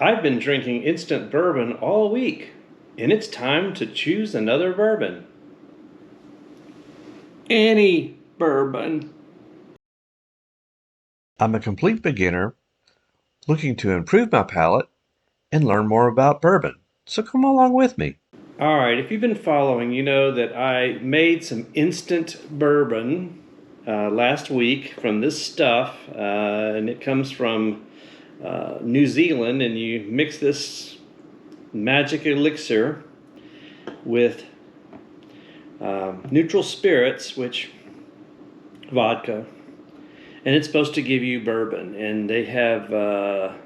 I've been drinking instant bourbon all week, and it's time to choose another bourbon. Any bourbon. I'm a complete beginner looking to improve my palate and learn more about bourbon, so come along with me. All right, if you've been following, you know that I made some instant bourbon last week from this stuff, and it comes from New Zealand, and you mix this magic elixir with neutral spirits, which vodka, and it's supposed to give you bourbon. And they have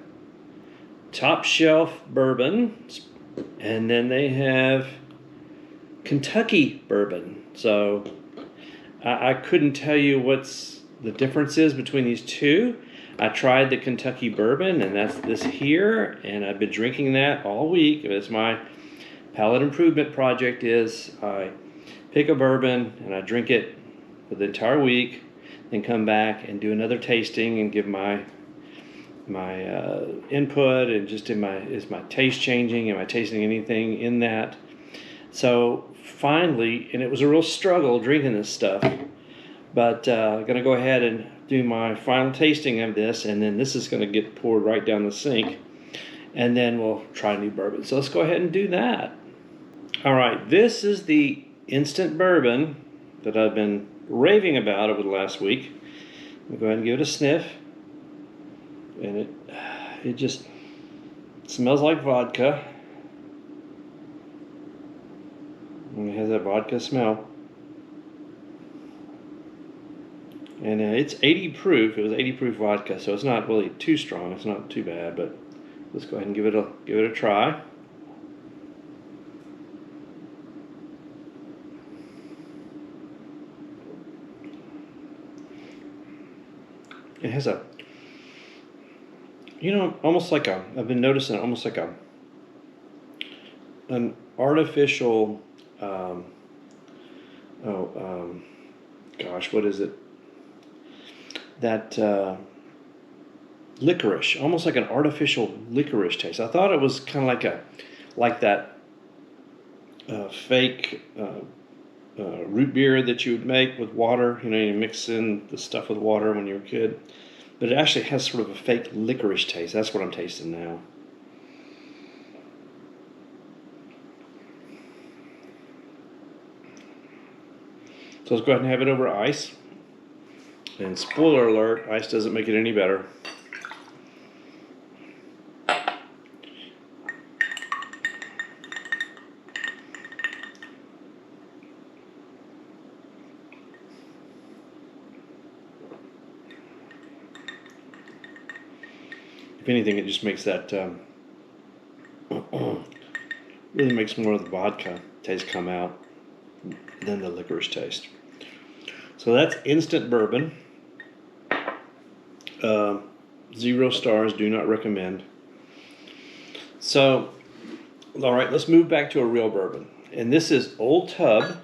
top shelf bourbon, and then they have Kentucky bourbon. So I couldn't tell you what's the difference is between these two. I tried the Kentucky bourbon, and that's this here, and I've been drinking that all week. It's my Palate Improvement project. Is I pick a bourbon and I drink it for the entire week, then come back and do another tasting and give my input, and just is my taste changing? Am I tasting anything in that? So finally, and it was a real struggle drinking this stuff, but I'm going to go ahead and do my final tasting of this, and then this is going to get poured right down the sink, and then we'll try new bourbon. So let's go ahead and do that. All right, this is the instant bourbon that I've been raving about over the last week. I'm going to go ahead and give it a sniff, and it just smells like vodka. And it has that vodka smell. And it's 80 proof. It was 80 proof vodka, so it's not really too strong. It's not too bad, but let's go ahead and give it a try. It has almost like I've been noticing almost like an artificial, gosh, what is it? That licorice, almost like an artificial licorice taste. I thought it was kind of like that fake root beer that you would make with water. You mix in the stuff with water when you were a kid. But it actually has sort of a fake licorice taste. That's what I'm tasting now. So let's go ahead and have it over ice. And spoiler alert, ice doesn't make it any better. If anything, it just makes that really makes more of the vodka taste come out than the licorice taste. So that's instant bourbon. 0 stars, do not recommend. So, all right, let's move back to a real bourbon. And this is Old Tub.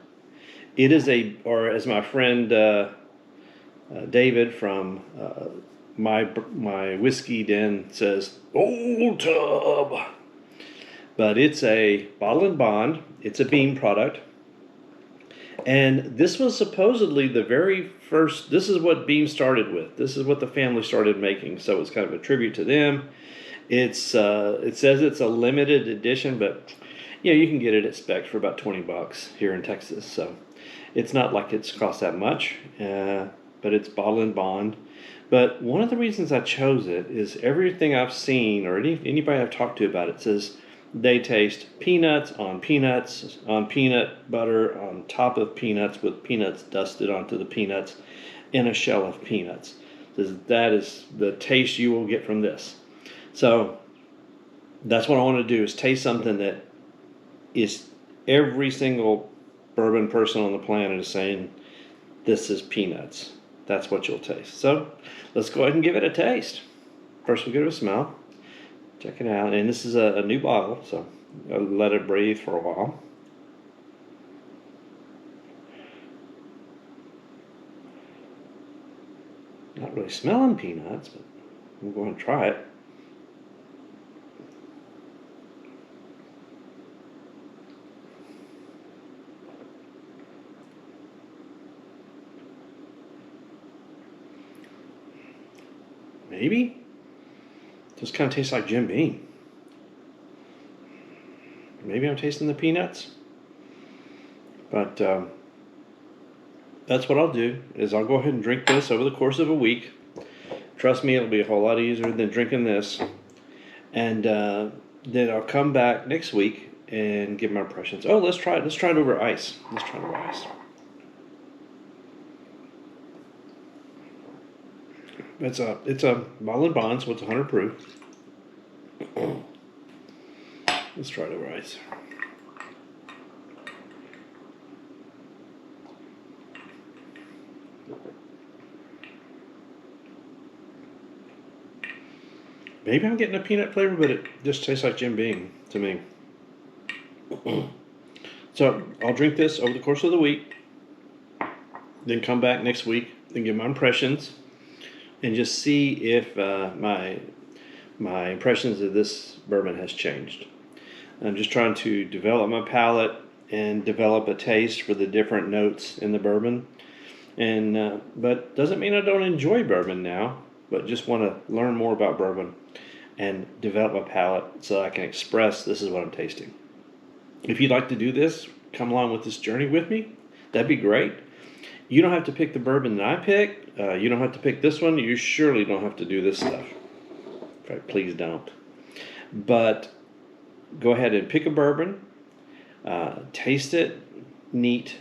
It is or as my friend David from my whiskey den says, Old Tub. But it's a bottle and bond. It's a Beam product. And this was supposedly the very first, this is what Beam started with. This is what the family started making. So it's kind of a tribute to them. It says it's a limited edition, but you can get it at spec for about $20 here in Texas. So it's not like it's cost that much, but it's bottle and bond. But one of the reasons I chose it is everything I've seen, or anybody I've talked to about it, says they taste peanuts on peanut butter on top of peanuts with peanuts dusted onto the peanuts in a shell of peanuts. That is the taste you will get from this. So that's what I want to do, is taste something that is every single bourbon person on the planet is saying, this is peanuts. That's what you'll taste. So let's go ahead and give it a taste. First we'll give it a smell. Check it out. And this is a new bottle, so I'll let it breathe for a while. Not really smelling peanuts, but I'm going to try it. maybe. Just kind of tastes like Jim Beam. Maybe I'm tasting the peanuts. But that's what I'll do, is I'll go ahead and drink this over the course of a week. Trust me, it'll be a whole lot easier than drinking this. And then I'll come back next week and give my impressions. Oh, let's try it. Let's try it over ice. Let's try it over ice. It's a bottle and bond, so it's 100 proof. Let's try it over ice. Maybe I'm getting a peanut flavor, but it just tastes like Jim Beam to me. So I'll drink this over the course of the week, then come back next week and give my impressions, and just see if my impressions of this bourbon has changed. I'm just trying to develop my palate and develop a taste for the different notes in the bourbon. And but doesn't mean I don't enjoy bourbon now, but just want to learn more about bourbon and develop my palate so I can express this is what I'm tasting. If you'd like to do this, come along with this journey with me. That'd be great. You don't have to pick the bourbon that I pick. You don't have to pick this one. You surely don't have to do this stuff. In fact, please don't. But go ahead and pick a bourbon, taste it neat,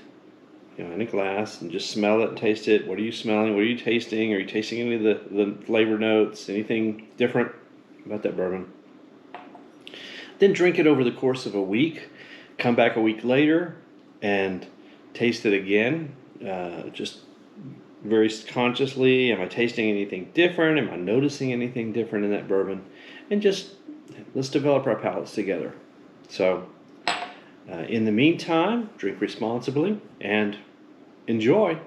in a glass, and just smell it and taste it. What are you smelling? What are you tasting? Are you tasting any of the flavor notes? Anything different about that bourbon? Then drink it over the course of a week. Come back a week later and taste it again. Just very consciously. Am I tasting anything different? Am I noticing anything different in that bourbon? And just let's develop our palates together. So, in the meantime, drink responsibly and enjoy.